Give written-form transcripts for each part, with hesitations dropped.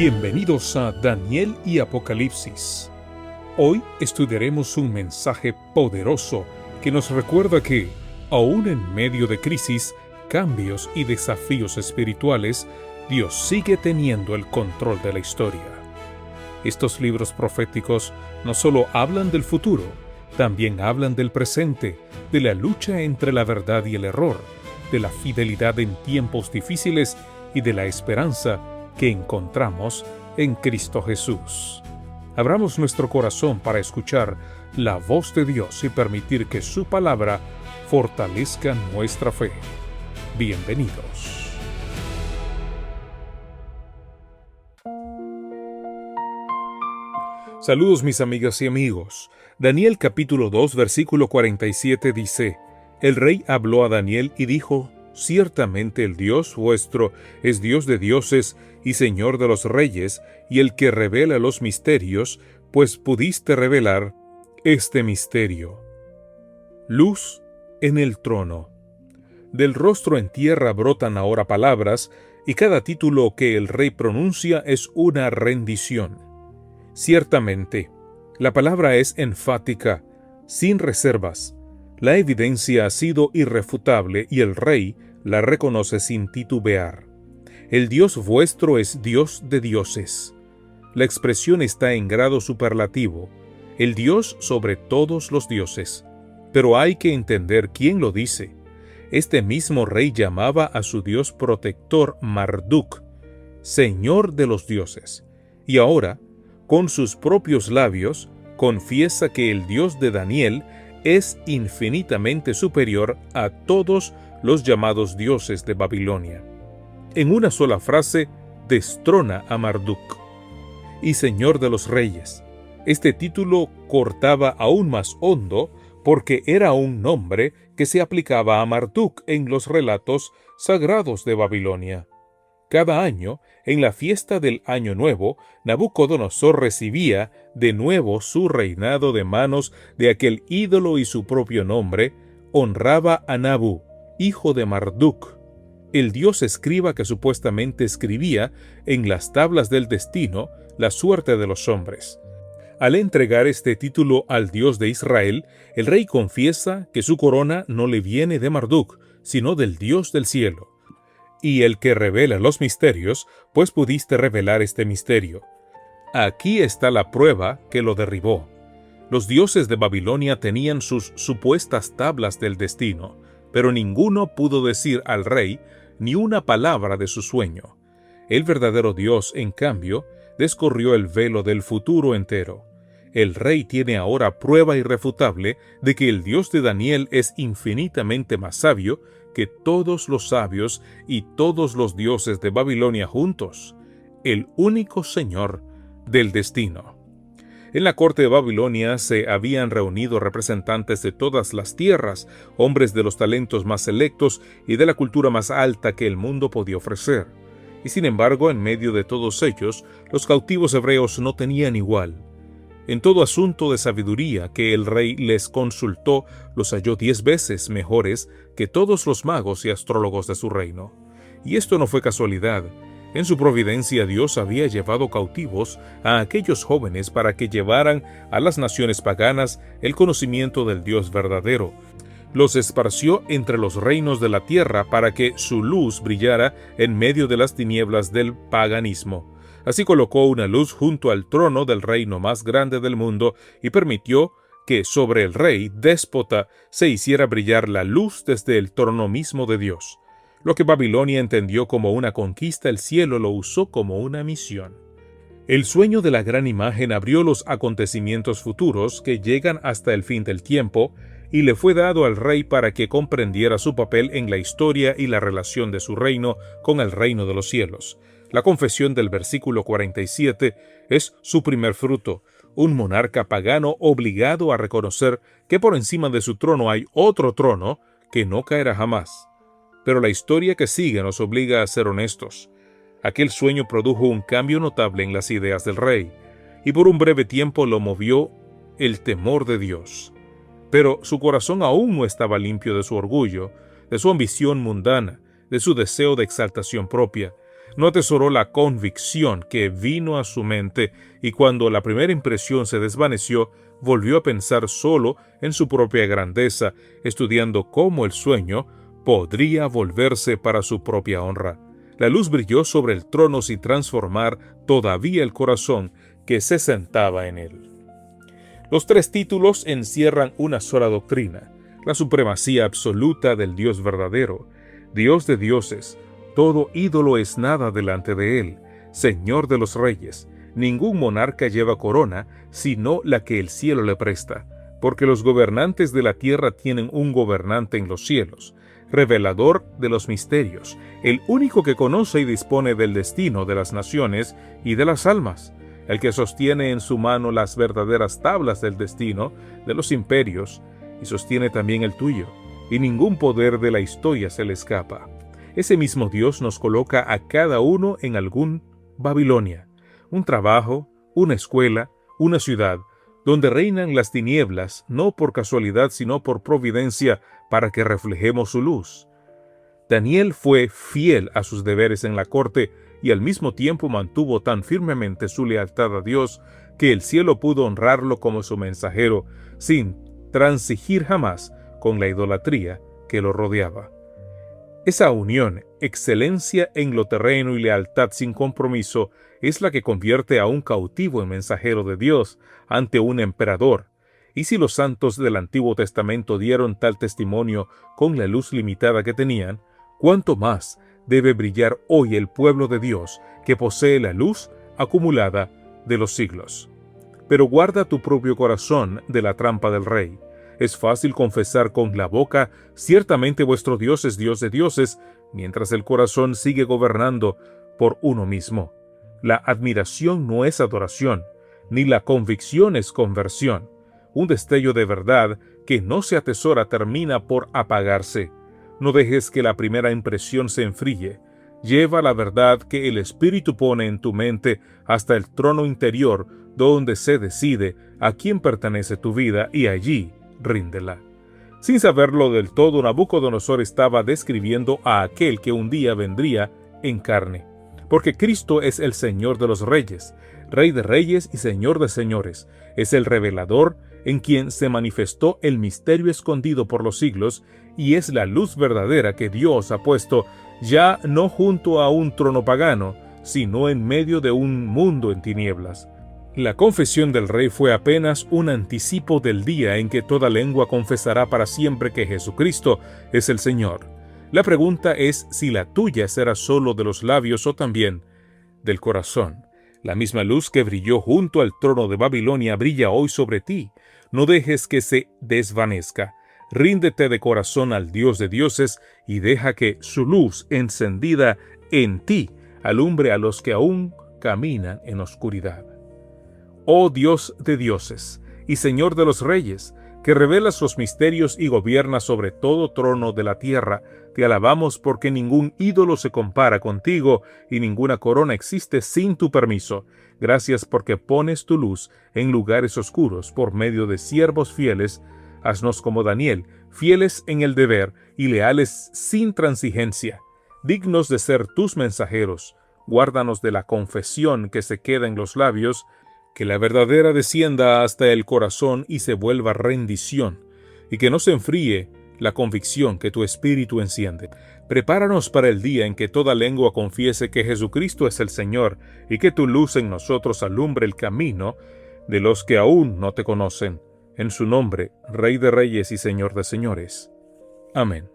Bienvenidos a Daniel y Apocalipsis. Hoy estudiaremos un mensaje poderoso que nos recuerda que, aún en medio de crisis, cambios y desafíos espirituales, Dios sigue teniendo el control de la historia. Estos libros proféticos no solo hablan del futuro, también hablan del presente, de la lucha entre la verdad y el error, de la fidelidad en tiempos difíciles y de la esperanza que encontramos en Cristo Jesús. Abramos nuestro corazón para escuchar la voz de Dios y permitir que su palabra fortalezca nuestra fe. Bienvenidos. Saludos mis amigas y amigos. Daniel capítulo 2 versículo 47 dice: El rey habló a Daniel y dijo: Ciertamente el Dios vuestro es Dios de dioses y Señor de los reyes, y el que revela los misterios, pues pudiste revelar este misterio. Luz en el trono. Del rostro en tierra brotan ahora palabras, y cada título que el rey pronuncia es una rendición. Ciertamente, la palabra es enfática, sin reservas. La evidencia ha sido irrefutable y el rey la reconoce sin titubear. El Dios vuestro es Dios de dioses. La expresión está en grado superlativo, el Dios sobre todos los dioses. Pero hay que entender quién lo dice. Este mismo rey llamaba a su Dios protector Marduk, Señor de los dioses. Y ahora, con sus propios labios, confiesa que el Dios de Daniel es infinitamente superior a todos los llamados dioses de Babilonia. En una sola frase, destrona a Marduk. Y Señor de los reyes. Este título cortaba aún más hondo porque era un nombre que se aplicaba a Marduk en los relatos sagrados de Babilonia. Cada año, en la fiesta del Año Nuevo, Nabucodonosor recibía de nuevo su reinado de manos de aquel ídolo y su propio nombre honraba a Nabu, hijo de Marduk, el dios escriba que supuestamente escribía en las tablas del destino la suerte de los hombres. Al entregar este título al Dios de Israel, el rey confiesa que su corona no le viene de Marduk, sino del Dios del cielo. Y el que revela los misterios, pues pudiste revelar este misterio. Aquí está la prueba que lo derribó. Los dioses de Babilonia tenían sus supuestas tablas del destino, pero ninguno pudo decir al rey ni una palabra de su sueño. El verdadero Dios, en cambio, descorrió el velo del futuro entero. El rey tiene ahora prueba irrefutable de que el Dios de Daniel es infinitamente más sabio que todos los sabios y todos los dioses de Babilonia juntos, el único Señor del destino. En la corte de Babilonia se habían reunido representantes de todas las tierras, hombres de los talentos más selectos y de la cultura más alta que el mundo podía ofrecer. Y sin embargo, en medio de todos ellos, los cautivos hebreos no tenían igual. En todo asunto de sabiduría que el rey les consultó, los halló 10 veces mejores que todos los magos y astrólogos de su reino. Y esto no fue casualidad. En su providencia Dios había llevado cautivos a aquellos jóvenes para que llevaran a las naciones paganas el conocimiento del Dios verdadero. Los esparció entre los reinos de la tierra para que su luz brillara en medio de las tinieblas del paganismo. Así colocó una luz junto al trono del reino más grande del mundo y permitió que sobre el rey déspota se hiciera brillar la luz desde el trono mismo de Dios. Lo que Babilonia entendió como una conquista, el cielo lo usó como una misión. El sueño de la gran imagen abrió los acontecimientos futuros que llegan hasta el fin del tiempo y le fue dado al rey para que comprendiera su papel en la historia y la relación de su reino con el reino de los cielos. La confesión del versículo 47 es su primer fruto, un monarca pagano obligado a reconocer que por encima de su trono hay otro trono que no caerá jamás. Pero la historia que sigue nos obliga a ser honestos. Aquel sueño produjo un cambio notable en las ideas del rey, y por un breve tiempo lo movió el temor de Dios. Pero su corazón aún no estaba limpio de su orgullo, de su ambición mundana, de su deseo de exaltación propia, No atesoró la convicción que vino a su mente, y cuando la primera impresión se desvaneció, volvió a pensar solo en su propia grandeza, estudiando cómo el sueño podría volverse para su propia honra. La luz brilló sobre el trono sin transformar todavía el corazón que se sentaba en él. Los tres títulos encierran una sola doctrina: la supremacía absoluta del Dios verdadero, Dios de dioses, todo ídolo es nada delante de él, Señor de los reyes. Ningún monarca lleva corona, sino la que el cielo le presta, porque los gobernantes de la tierra tienen un gobernante en los cielos, revelador de los misterios, el único que conoce y dispone del destino de las naciones y de las almas, el que sostiene en su mano las verdaderas tablas del destino de los imperios, y sostiene también el tuyo, y ningún poder de la historia se le escapa. Ese mismo Dios nos coloca a cada uno en algún Babilonia, un trabajo, una escuela, una ciudad, donde reinan las tinieblas, no por casualidad, sino por providencia, para que reflejemos su luz. Daniel fue fiel a sus deberes en la corte y al mismo tiempo mantuvo tan firmemente su lealtad a Dios que el cielo pudo honrarlo como su mensajero, sin transigir jamás con la idolatría que lo rodeaba. Esa unión, excelencia en lo terreno y lealtad sin compromiso, es la que convierte a un cautivo en mensajero de Dios ante un emperador. Y si los santos del Antiguo Testamento dieron tal testimonio con la luz limitada que tenían, ¿cuánto más debe brillar hoy el pueblo de Dios que posee la luz acumulada de los siglos? Pero guarda tu propio corazón de la trampa del rey. Es fácil confesar con la boca: ciertamente vuestro Dios es Dios de dioses, mientras el corazón sigue gobernando por uno mismo. La admiración no es adoración, ni la convicción es conversión. Un destello de verdad que no se atesora termina por apagarse. No dejes que la primera impresión se enfríe. Lleva la verdad que el Espíritu pone en tu mente hasta el trono interior, donde se decide a quién pertenece tu vida, y allí ríndela. Sin saberlo del todo, Nabucodonosor estaba describiendo a aquel que un día vendría en carne, porque Cristo es el Señor de los reyes, Rey de reyes y Señor de señores. Es el revelador en quien se manifestó el misterio escondido por los siglos, y es la luz verdadera que Dios ha puesto ya no junto a un trono pagano, sino en medio de un mundo en tinieblas. La confesión del rey fue apenas un anticipo del día en que toda lengua confesará para siempre que Jesucristo es el Señor. La pregunta es si la tuya será solo de los labios o también del corazón. La misma luz que brilló junto al trono de Babilonia brilla hoy sobre ti. No dejes que se desvanezca. Ríndete de corazón al Dios de dioses y deja que su luz encendida en ti alumbre a los que aún caminan en oscuridad. Oh Dios de dioses y Señor de los reyes, que revelas los misterios y gobiernas sobre todo trono de la tierra, te alabamos porque ningún ídolo se compara contigo y ninguna corona existe sin tu permiso. Gracias porque pones tu luz en lugares oscuros por medio de siervos fieles. Haznos como Daniel, fieles en el deber y leales sin transigencia, dignos de ser tus mensajeros. Guárdanos de la confesión que se queda en los labios, que la verdadera descienda hasta el corazón y se vuelva rendición, y que no se enfríe la convicción que tu espíritu enciende. Prepáranos para el día en que toda lengua confiese que Jesucristo es el Señor, y que tu luz en nosotros alumbre el camino de los que aún no te conocen. En su nombre, Rey de reyes y Señor de señores. Amén.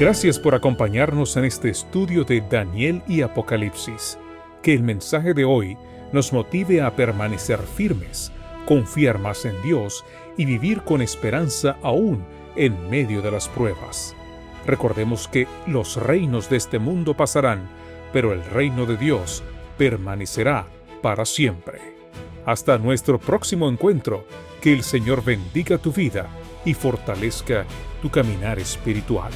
Gracias por acompañarnos en este estudio de Daniel y Apocalipsis. Que el mensaje de hoy nos motive a permanecer firmes, confiar más en Dios y vivir con esperanza aún en medio de las pruebas. Recordemos que los reinos de este mundo pasarán, pero el reino de Dios permanecerá para siempre. Hasta nuestro próximo encuentro, que el Señor bendiga tu vida y fortalezca tu caminar espiritual.